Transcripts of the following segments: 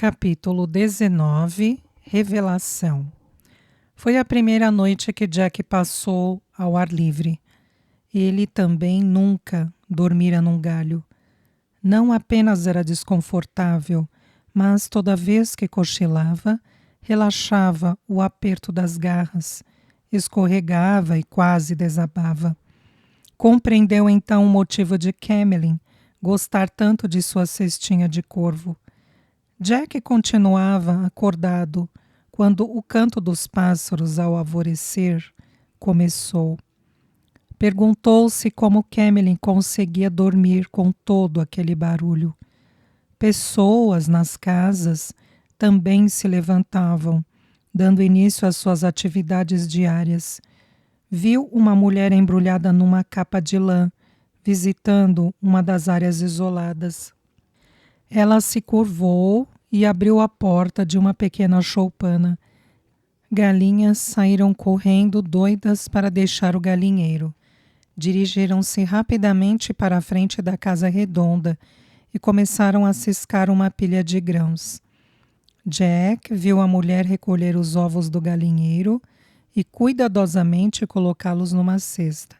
Capítulo 19 Revelação. Foi a primeira noite que Jack passou ao ar livre. Ele também nunca dormira num galho. Não apenas era desconfortável, mas toda vez que cochilava, relaxava o aperto das garras, escorregava e quase desabava. Compreendeu então o motivo de Camelin gostar tanto de sua cestinha de corvo. Jack continuava acordado quando o canto dos pássaros ao alvorecer começou. Perguntou-se como Camelin conseguia dormir com todo aquele barulho. Pessoas nas casas também se levantavam, dando início às suas atividades diárias. Viu uma mulher embrulhada numa capa de lã, visitando uma das áreas isoladas. Ela se curvou e abriu a porta de uma pequena choupana. Galinhas saíram correndo, doidas para deixar o galinheiro. Dirigiram-se rapidamente para a frente da casa redonda e começaram a ciscar uma pilha de grãos. Jack viu a mulher recolher os ovos do galinheiro e cuidadosamente colocá-los numa cesta.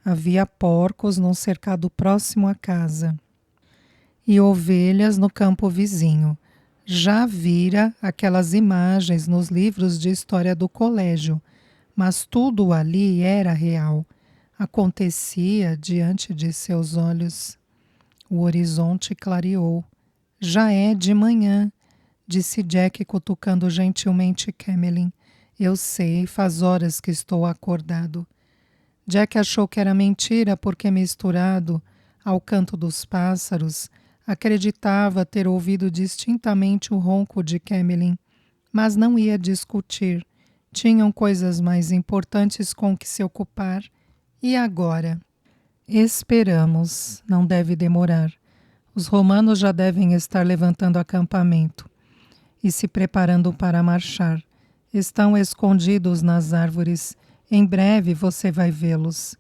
Havia porcos num cercado próximo à casa e ovelhas no campo vizinho. Já vira aquelas imagens nos livros de história do colégio, mas tudo ali era real. Acontecia diante de seus olhos. O horizonte clareou. Já é de manhã, disse Jack cutucando gentilmente Camelin. Eu sei, faz horas que estou acordado. Jack achou que era mentira porque, misturado ao canto dos pássaros, acreditava ter ouvido distintamente o ronco de Camelin, mas não ia discutir. Tinham coisas mais importantes com que se ocupar. E agora? Esperamos, não deve demorar. Os romanos já devem estar levantando acampamento e se preparando para marchar. Estão escondidos nas árvores. Em breve você vai vê-los.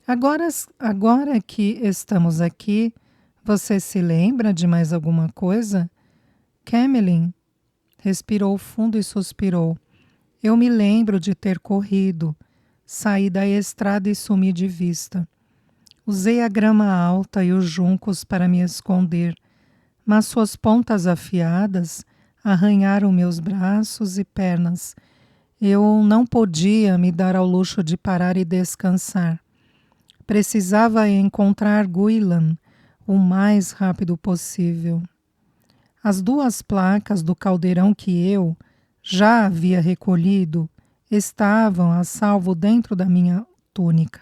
Agora que estamos aqui, você se lembra de mais alguma coisa? Camelin respirou fundo e suspirou. Eu me lembro de ter corrido. Saí da estrada e sumi de vista. Usei a grama alta e os juncos para me esconder, mas suas pontas afiadas arranharam meus braços e pernas. Eu não podia me dar ao luxo de parar e descansar. Precisava encontrar Guilan o mais rápido possível. As duas placas do caldeirão que eu já havia recolhido estavam a salvo dentro da minha túnica.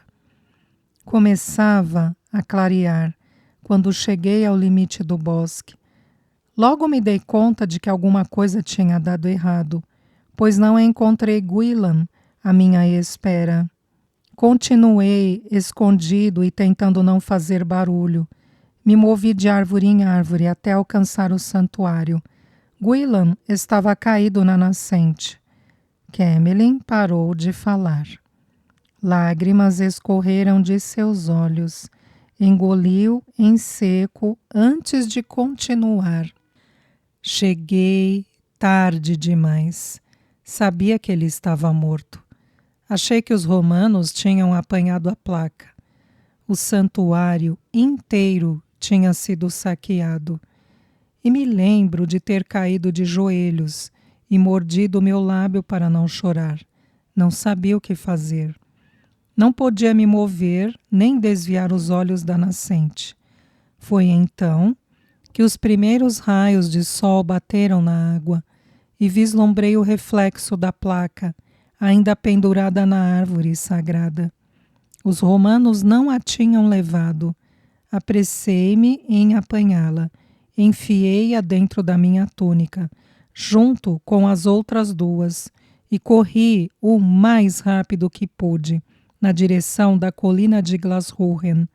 Começava a clarear quando cheguei ao limite do bosque. Logo me dei conta de que alguma coisa tinha dado errado, pois não encontrei Guilan à minha espera. Continuei escondido e tentando não fazer barulho. Me movi de árvore em árvore até alcançar o santuário. Guilan estava caído na nascente. Camelin parou de falar. Lágrimas escorreram de seus olhos. Engoliu em seco antes de continuar. Cheguei tarde demais. Sabia que ele estava morto. Achei que os romanos tinham apanhado a placa. O santuário inteiro tinha sido saqueado. E me lembro de ter caído de joelhos e mordido meu lábio para não chorar. Não sabia o que fazer. Não podia me mover nem desviar os olhos da nascente. Foi então que os primeiros raios de sol bateram na água e vislumbrei o reflexo da placa, ainda pendurada na árvore sagrada. Os romanos não a tinham levado. Apressei-me em apanhá-la. Enfiei-a dentro da minha túnica, junto com as outras duas, e corri o mais rápido que pude, na direção da colina de Glasruhen.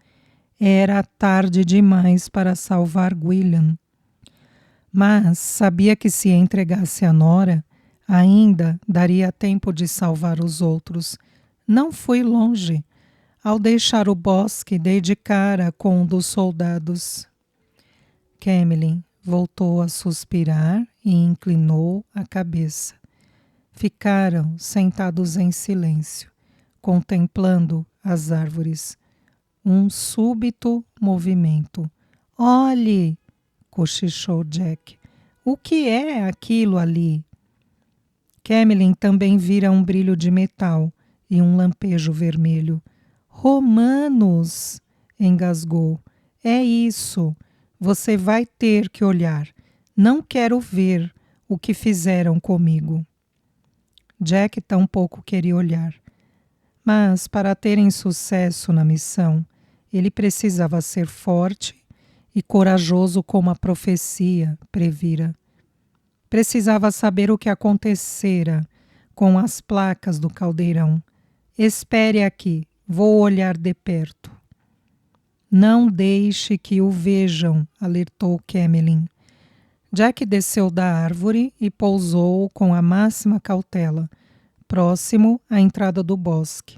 Era tarde demais para salvar Guilan. Mas sabia que se entregasse a Nora, ainda daria tempo de salvar os outros. Não fui longe. Ao deixar o bosque, dei de cara com um dos soldados. Camelin, voltou a suspirar e inclinou a cabeça. Ficaram sentados em silêncio, contemplando as árvores. Um súbito movimento. Olhe! Cochichou Jack. O que é aquilo ali? Camilyn também vira um brilho de metal e um lampejo vermelho. Romanos! Engasgou. É isso. Você vai ter que olhar. Não quero ver o que fizeram comigo. Jack tampouco queria olhar. Mas, para terem sucesso na missão, ele precisava ser forte e corajoso como a profecia previra. Precisava saber o que acontecera com as placas do caldeirão. Espere aqui, vou olhar de perto. Não deixe que o vejam, alertou Camilyn. Jack desceu da árvore e pousou com a máxima cautela, próximo à entrada do bosque.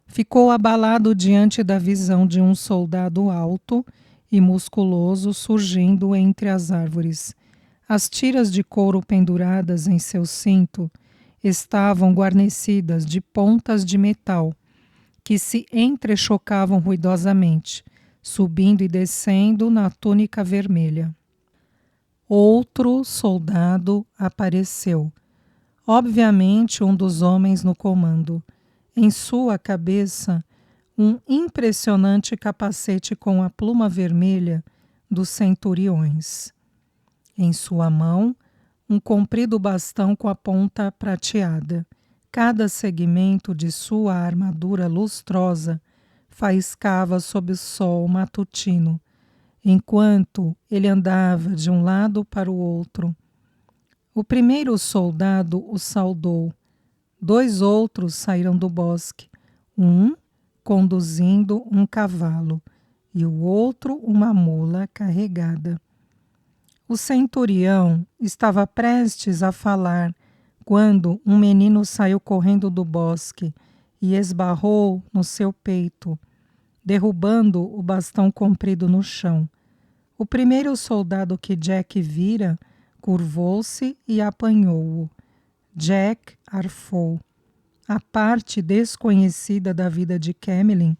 Ficou abalado diante da visão de um soldado alto e musculoso surgindo entre as árvores. As tiras de couro penduradas em seu cinto estavam guarnecidas de pontas de metal que se entrechocavam ruidosamente, subindo e descendo na túnica vermelha. Outro soldado apareceu. Obviamente um dos homens no comando. Em sua cabeça, um impressionante capacete com a pluma vermelha dos centuriões. Em sua mão, um comprido bastão com a ponta prateada. Cada segmento de sua armadura lustrosa faiscava sob o sol matutino, enquanto ele andava de um lado para o outro. O primeiro soldado o saudou. 2 outros saíram do bosque, um conduzindo um cavalo e o outro uma mula carregada. O centurião estava prestes a falar quando um menino saiu correndo do bosque e esbarrou no seu peito, derrubando o bastão comprido no chão. O primeiro soldado que Jack vira curvou-se e apanhou-o. Jack arfou. A parte desconhecida da vida de Camilyn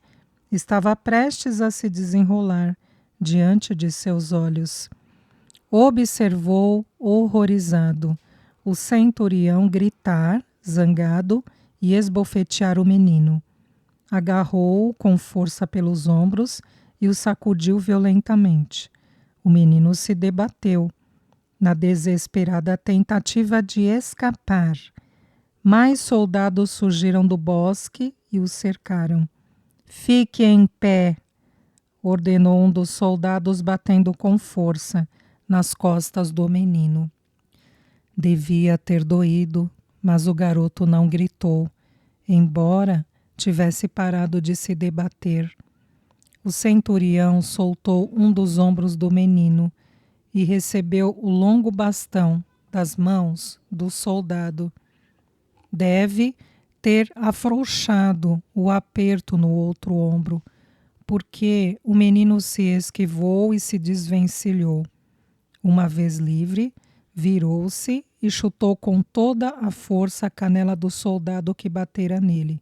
estava prestes a se desenrolar diante de seus olhos. Observou horrorizado o centurião gritar, zangado, e esbofetear o menino. Agarrou-o com força pelos ombros e o sacudiu violentamente. O menino se debateu, na desesperada tentativa de escapar. Mais soldados surgiram do bosque e o cercaram. Fique em pé, ordenou um dos soldados batendo com força nas costas do menino. Devia ter doído, mas o garoto não gritou, embora tivesse parado de se debater. O centurião soltou um dos ombros do menino e recebeu o longo bastão das mãos do soldado. Deve ter afrouxado o aperto no outro ombro, porque o menino se esquivou e se desvencilhou. Uma vez livre, virou-se e chutou com toda a força a canela do soldado que batera nele.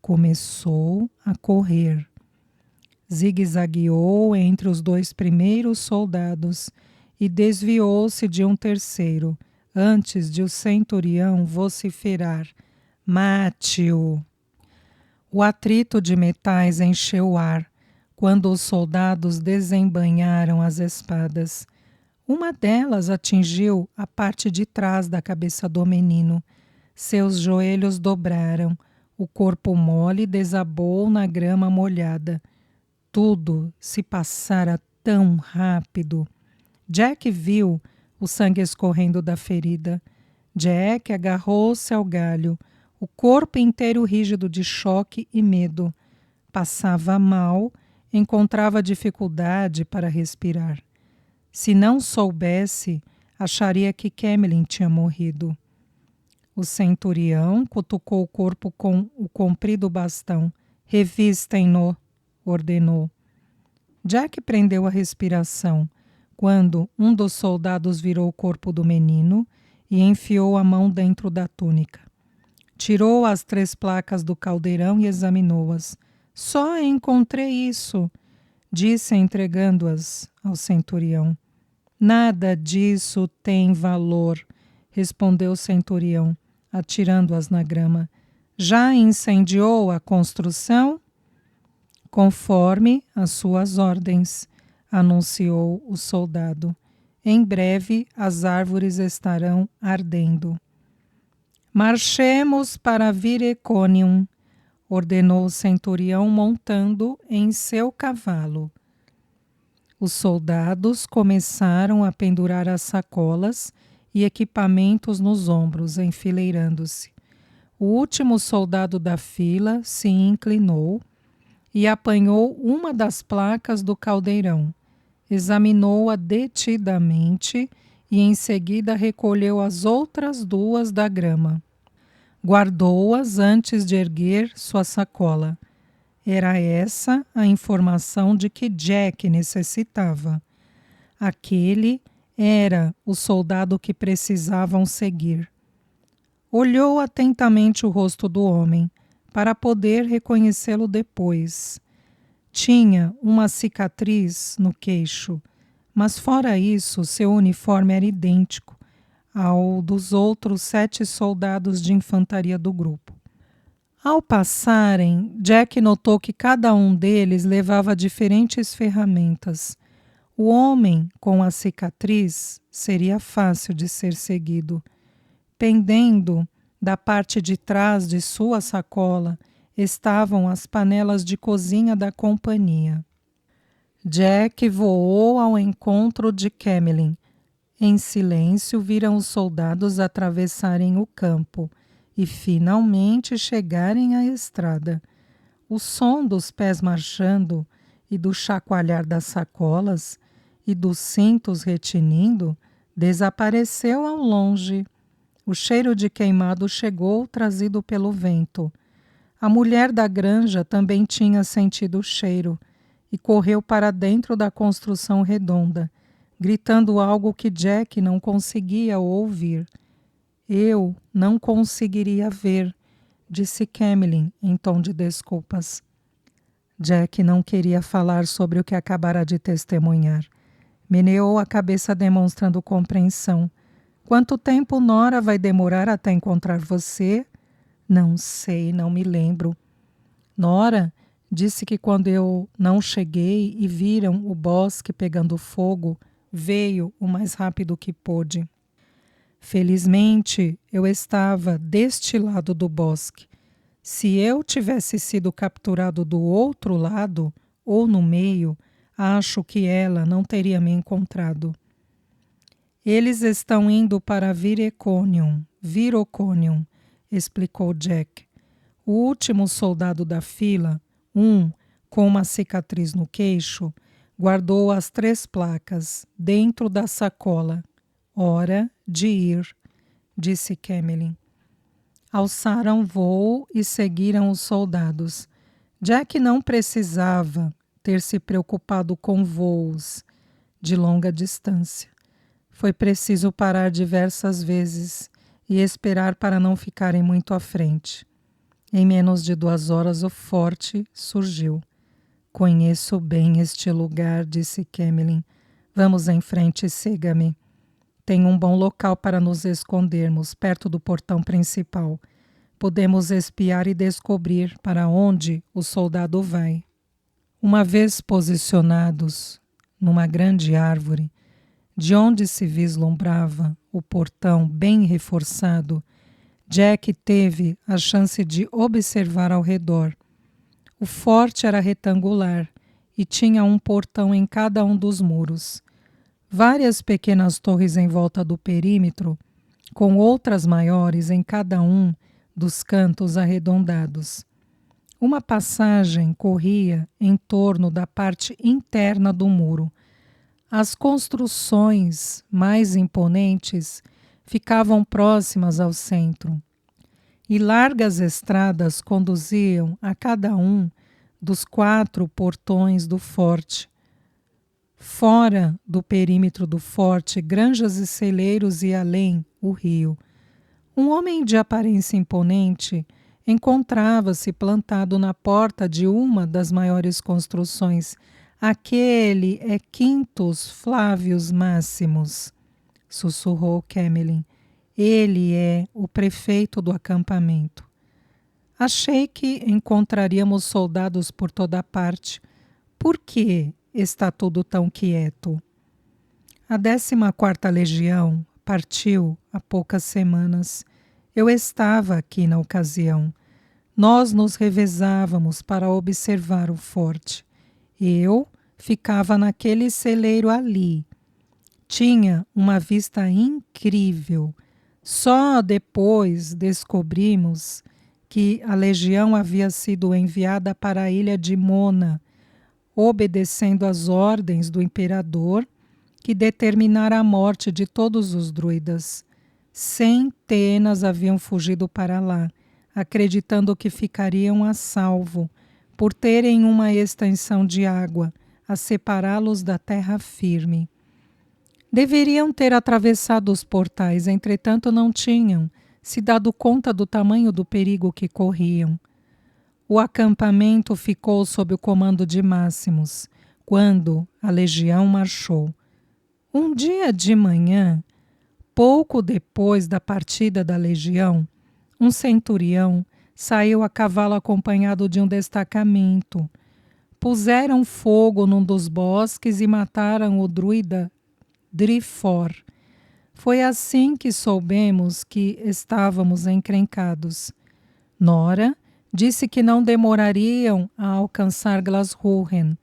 Começou a correr. Zigue-zagueou entre os 2 primeiros soldados e desviou-se de um terceiro, antes de o centurião vociferar: mate-o! O atrito de metais encheu o ar, quando os soldados desembainharam as espadas. Uma delas atingiu a parte de trás da cabeça do menino. Seus joelhos dobraram, o corpo mole desabou na grama molhada. Tudo se passara tão rápido. Jack viu o sangue escorrendo da ferida. Jack agarrou-se ao galho, o corpo inteiro rígido de choque e medo. Passava mal, encontrava dificuldade para respirar. Se não soubesse, acharia que Camilyn tinha morrido. O centurião cutucou o corpo com o comprido bastão. Revistem-no, ordenou. Jack prendeu a respiração, quando um dos soldados virou o corpo do menino e enfiou a mão dentro da túnica. Tirou as 3 placas do caldeirão e examinou-as. Só encontrei isso, disse entregando-as ao centurião. Nada disso tem valor, respondeu o centurião, atirando-as na grama. Já incendiou a construção? Conforme as suas ordens, anunciou o soldado. Em breve as árvores estarão ardendo. Marchemos para Vireconium, ordenou o centurião montando em seu cavalo. Os soldados começaram a pendurar as sacolas e equipamentos nos ombros, enfileirando-se. O último soldado da fila se inclinou e apanhou uma das placas do caldeirão. Examinou-a detidamente e em seguida recolheu as outras 2 da grama. Guardou-as antes de erguer sua sacola. Era essa a informação de que Jack necessitava. Aquele era o soldado que precisavam seguir. Olhou atentamente o rosto do homem, para poder reconhecê-lo depois. Tinha uma cicatriz no queixo, mas fora isso, seu uniforme era idêntico ao dos outros 7 soldados de infantaria do grupo. Ao passarem, Jack notou que cada um deles levava diferentes ferramentas. O homem com a cicatriz seria fácil de ser seguido. Pendendo da parte de trás de sua sacola estavam as panelas de cozinha da companhia. Jack voou ao encontro de Camelin. Em silêncio, viram os soldados atravessarem o campo e finalmente chegarem à estrada. O som dos pés marchando e do chacoalhar das sacolas e dos cintos retinindo desapareceu ao longe. O cheiro de queimado chegou, trazido pelo vento. A mulher da granja também tinha sentido o cheiro e correu para dentro da construção redonda, gritando algo que Jack não conseguia ouvir. Eu não conseguiria ver, disse Camelin em tom de desculpas. Jack não queria falar sobre o que acabara de testemunhar. Meneou a cabeça demonstrando compreensão. Quanto tempo Nora vai demorar até encontrar você? Não sei, não me lembro. Nora disse que quando eu não cheguei e viram o bosque pegando fogo, veio o mais rápido que pôde. Felizmente, eu estava deste lado do bosque. Se eu tivesse sido capturado do outro lado, ou no meio, acho que ela não teria me encontrado. Eles estão indo para Viroconium, explicou Jack. O último soldado da fila, com uma cicatriz no queixo, guardou as 3 placas dentro da sacola. Hora de ir, disse Camelin. Alçaram voo e seguiram os soldados. Jack não precisava ter se preocupado com voos de longa distância. Foi preciso parar diversas vezes e esperar para não ficarem muito à frente. Em menos de 2 horas o forte surgiu. Conheço bem este lugar, disse Camelin. Vamos em frente, siga-me. Tem um bom local para nos escondermos, perto do portão principal. Podemos espiar e descobrir para onde o soldado vai. Uma vez posicionados numa grande árvore, de onde se vislumbrava o portão bem reforçado, Jack teve a chance de observar ao redor. O forte era retangular e tinha um portão em cada um dos muros. Várias pequenas torres em volta do perímetro, com outras maiores em cada um dos cantos arredondados. Uma passagem corria em torno da parte interna do muro. As construções mais imponentes ficavam próximas ao centro, e largas estradas conduziam a cada um dos 4 portões do forte. Fora do perímetro do forte, granjas e celeiros e além, o rio. Um homem de aparência imponente encontrava-se plantado na porta de uma das maiores construções. Aquele é Quintus Flávios Máximos, sussurrou Camelin. Ele é o prefeito do acampamento. Achei que encontraríamos soldados por toda parte. Por que está tudo tão quieto? A 14ª Legião partiu há poucas semanas. Eu estava aqui na ocasião. Nós nos revezávamos para observar o forte. Eu ficava naquele celeiro ali. Tinha uma vista incrível. Só depois descobrimos que a legião havia sido enviada para a ilha de Mona, obedecendo às ordens do imperador, que determinara a morte de todos os druidas. Centenas haviam fugido para lá, acreditando que ficariam a salvo, por terem uma extensão de água a separá-los da terra firme. Deveriam ter atravessado os portais, entretanto não tinham se dado conta do tamanho do perigo que corriam. O acampamento ficou sob o comando de Máximos, quando a legião marchou. Um dia de manhã, pouco depois da partida da legião, um centurião saiu a cavalo acompanhado de um destacamento. Puseram fogo num dos bosques e mataram o druida Drifor. Foi assim que soubemos que estávamos encrencados. Nora disse que não demorariam a alcançar Glashuren.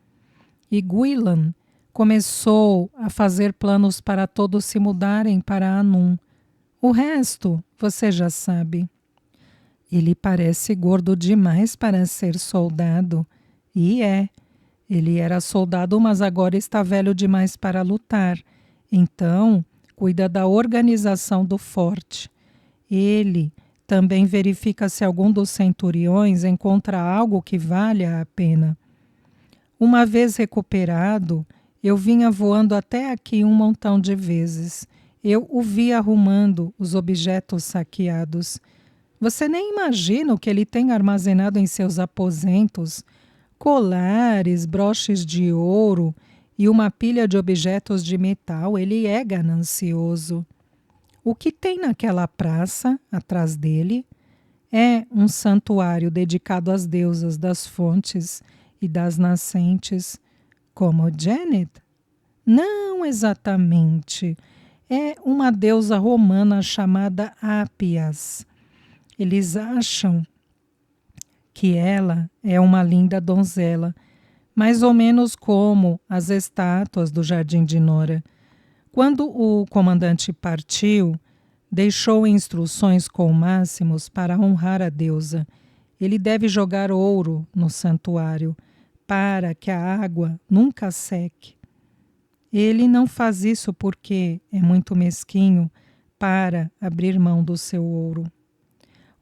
E Guilan começou a fazer planos para todos se mudarem para Anum. O resto você já sabe. Ele parece gordo demais para ser soldado. E é. Ele era soldado, mas agora está velho demais para lutar. Então, cuida da organização do forte. Ele também verifica se algum dos centuriões encontra algo que valha a pena. Uma vez recuperado, eu vinha voando até aqui um montão de vezes. Eu o vi arrumando os objetos saqueados. Você nem imagina o que ele tem armazenado em seus aposentos: colares, broches de ouro e uma pilha de objetos de metal. Ele é ganancioso. O que tem naquela praça, atrás dele, é um santuário dedicado às deusas das fontes e das nascentes, como Janet? Não exatamente. É uma deusa romana chamada Ápias. Eles acham que ela é uma linda donzela, mais ou menos como as estátuas do Jardim de Nora. Quando o comandante partiu, deixou instruções com Máximos para honrar a deusa. Ele deve jogar ouro no santuário, para que a água nunca seque. Ele não faz isso porque é muito mesquinho para abrir mão do seu ouro.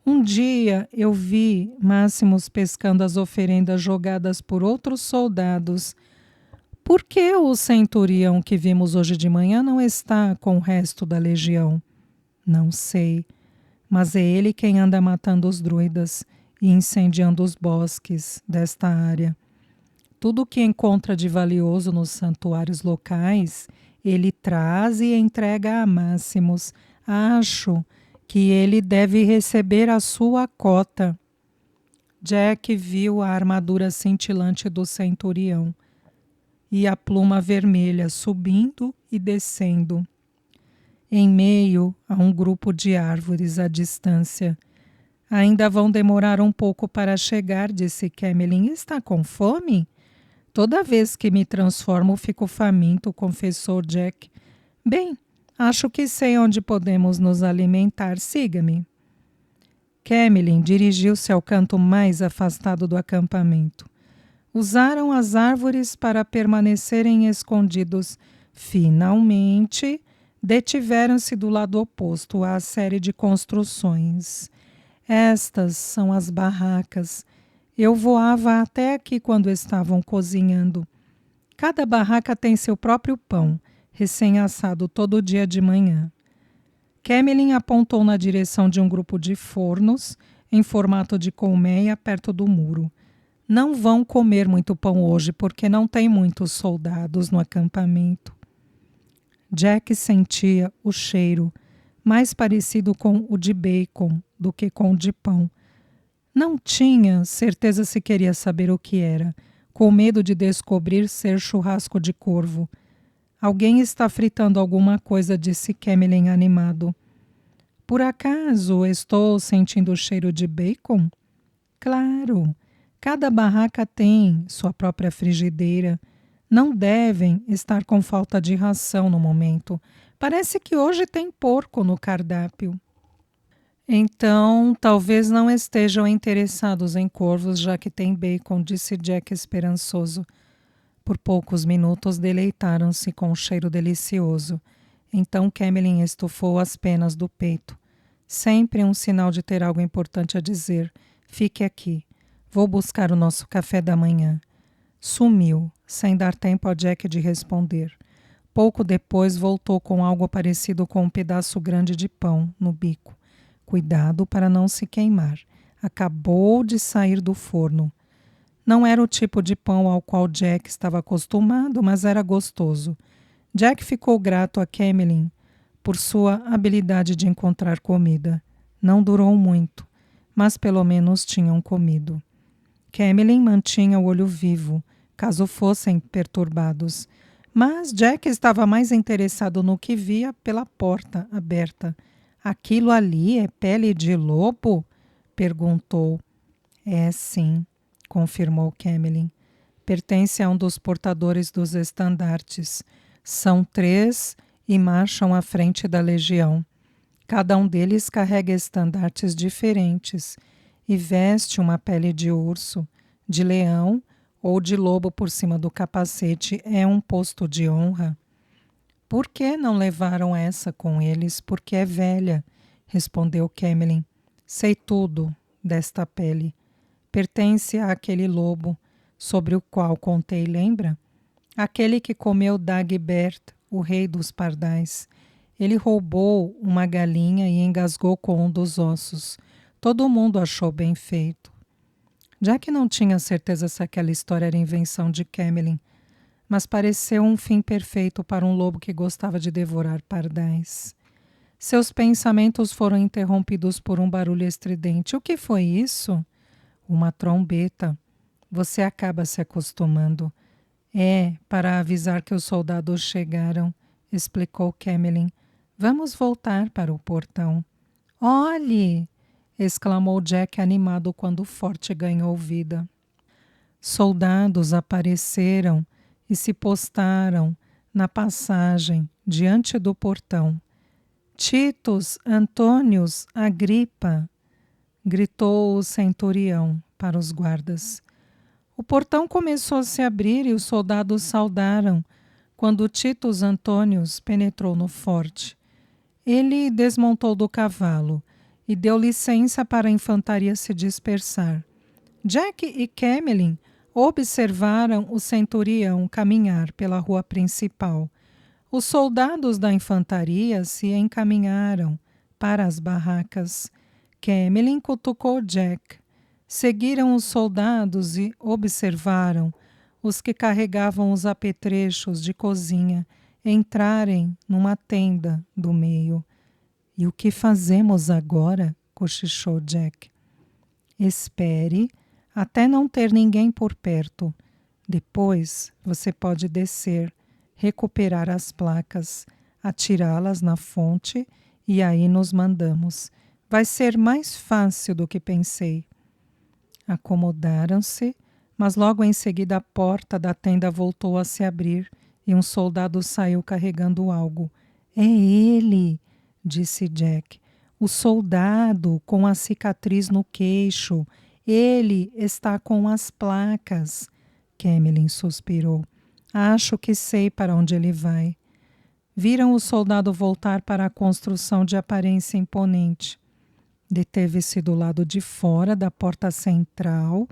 Um dia eu vi Máximos pescando as oferendas jogadas por outros soldados. Por que o centurião que vimos hoje de manhã não está com o resto da legião? Não sei, mas é ele quem anda matando os druidas e incendiando os bosques desta área. Tudo o que encontra de valioso nos santuários locais, ele traz e entrega a Máximos. Acho que ele deve receber a sua cota. Jack viu a armadura cintilante do centurião e a pluma vermelha subindo e descendo, em meio a um grupo de árvores à distância. Ainda vão demorar um pouco para chegar, disse Camelin. Está com fome? Toda vez que me transformo, fico faminto, confessou Jack. Bem, acho que sei onde podemos nos alimentar. Siga-me. Camelin dirigiu-se ao canto mais afastado do acampamento. Usaram as árvores para permanecerem escondidos. Finalmente, detiveram-se do lado oposto à série de construções. Estas são as barracas. Eu voava até aqui quando estavam cozinhando. Cada barraca tem seu próprio pão, recém-assado todo dia de manhã. Camelin apontou na direção de um grupo de fornos, em formato de colmeia, perto do muro. Não vão comer muito pão hoje, porque não tem muitos soldados no acampamento. Jack sentia o cheiro, mais parecido com o de bacon do que com o de pão. Não tinha certeza se queria saber o que era, com medo de descobrir ser churrasco de corvo. Alguém está fritando alguma coisa, disse Camelin animado. Por acaso estou sentindo o cheiro de bacon? Claro, cada barraca tem sua própria frigideira. Não devem estar com falta de ração no momento. Parece que hoje tem porco no cardápio. Então, talvez não estejam interessados em corvos, já que tem bacon, disse Jack esperançoso. Por poucos minutos deleitaram-se com o cheiro delicioso. Então Camelin estufou as penas do peito. Sempre um sinal de ter algo importante a dizer. Fique aqui. Vou buscar o nosso café da manhã. Sumiu, sem dar tempo a Jack de responder. Pouco depois voltou com algo parecido com um pedaço grande de pão no bico. Cuidado para não se queimar. Acabou de sair do forno. Não era o tipo de pão ao qual Jack estava acostumado, mas era gostoso. Jack ficou grato a Camelin por sua habilidade de encontrar comida. Não durou muito, mas pelo menos tinham comido. Camelin mantinha o olho vivo, caso fossem perturbados. Mas Jack estava mais interessado no que via pela porta aberta. Aquilo ali é pele de lobo? Perguntou. É sim, confirmou Camelin. Pertence a um dos portadores dos estandartes. São 3 e marcham à frente da legião. Cada um deles carrega estandartes diferentes e veste uma pele de urso, de leão ou de lobo por cima do capacete. É um posto de honra. Por que não levaram essa com eles? Porque é velha, respondeu Camelin. Sei tudo desta pele. Pertence àquele lobo sobre o qual contei, lembra? Aquele que comeu Dagbert, o rei dos pardais. Ele roubou uma galinha e engasgou com um dos ossos. Todo mundo achou bem feito. Jack não tinha certeza se aquela história era invenção de Camelin, mas pareceu um fim perfeito para um lobo que gostava de devorar pardais. Seus pensamentos foram interrompidos por um barulho estridente. O que foi isso? Uma trombeta. Você acaba se acostumando. É, para avisar que os soldados chegaram, explicou Camelin. Vamos voltar para o portão. Olhe! Exclamou Jack animado quando o forte ganhou vida. Soldados apareceram e se postaram na passagem diante do portão. Titus Antônios Agripa, gritou o centurião para os guardas. O portão começou a se abrir e os soldados saudaram quando Titus Antônios penetrou no forte. Ele desmontou do cavalo e deu licença para a infantaria se dispersar. Jack e Camelin observaram o centurião caminhar pela rua principal. Os soldados da infantaria se encaminharam para as barracas. Camelin cutucou Jack. Seguiram os soldados e observaram os que carregavam os apetrechos de cozinha entrarem numa tenda do meio. E o que fazemos agora? Cochichou Jack. Espere até não ter ninguém por perto. Depois você pode descer, recuperar as placas, atirá-las na fonte e aí nos mandamos. Vai ser mais fácil do que pensei. Acomodaram-se, mas logo em seguida a porta da tenda voltou a se abrir e um soldado saiu carregando algo. É ele, disse Jack. O soldado com a cicatriz no queixo. Ele está com as placas. Camelin suspirou. Acho que sei para onde ele vai. Viram o soldado voltar para a construção de aparência imponente. Deteve-se do lado de fora da porta central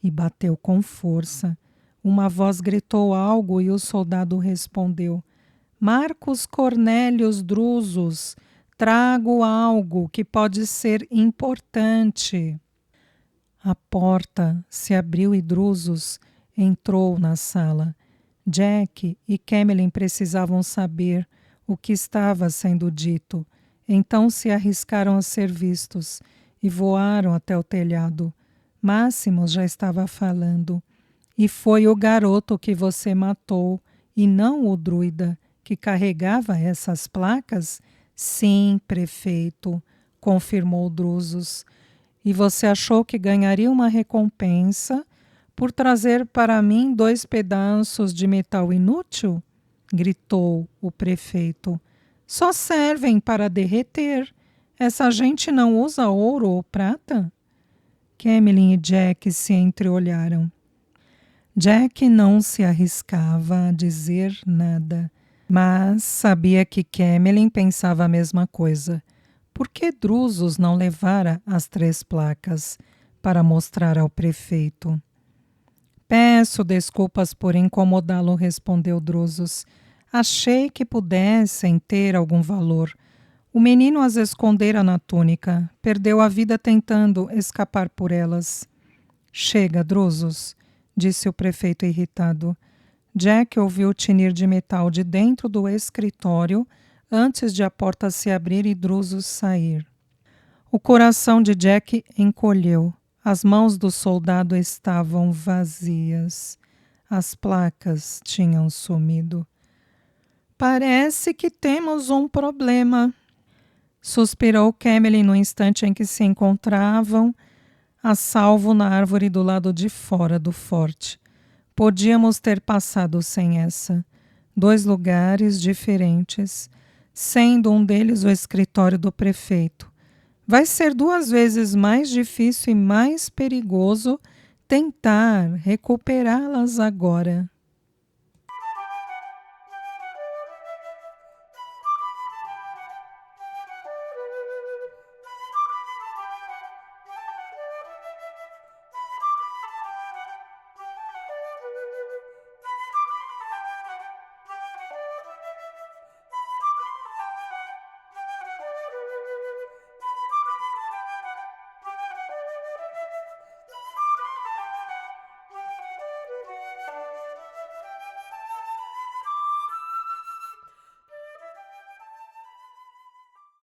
e bateu com força. Uma voz gritou algo e o soldado respondeu: Marcos Cornélios Drusos, trago algo que pode ser importante. A porta se abriu e Drusos entrou na sala. Jack e Camilyn precisavam saber o que estava sendo dito. Então se arriscaram a ser vistos e voaram até o telhado. Máximos já estava falando. E foi o garoto que você matou, e não o druida, que carregava essas placas? Sim, prefeito, confirmou Drusos. E você achou que ganharia uma recompensa por trazer para mim 2 pedaços de metal inútil? Gritou o prefeito. Só servem para derreter. Essa gente não usa ouro ou prata? Camilyn e Jack se entreolharam. Jack não se arriscava a dizer nada, mas sabia que Camilyn pensava a mesma coisa. Por que Drusos não levara as 3 placas para mostrar ao prefeito? Peço desculpas por incomodá-lo, respondeu Drusos. Achei que pudessem ter algum valor. O menino as escondera na túnica. Perdeu a vida tentando escapar por elas. Chega, Drusos, disse o prefeito irritado. Jack ouviu o tinir de metal de dentro do escritório antes de a porta se abrir e Drusos sair. O coração de Jack encolheu. As mãos do soldado estavam vazias. As placas tinham sumido. Parece que temos um problema, suspirou Camilyn no instante em que se encontravam a salvo na árvore do lado de fora do forte. Podíamos ter passado sem essa. 2 lugares diferentes, sendo um deles o escritório do prefeito. Vai ser 2 vezes mais difícil e mais perigoso tentar recuperá-las agora.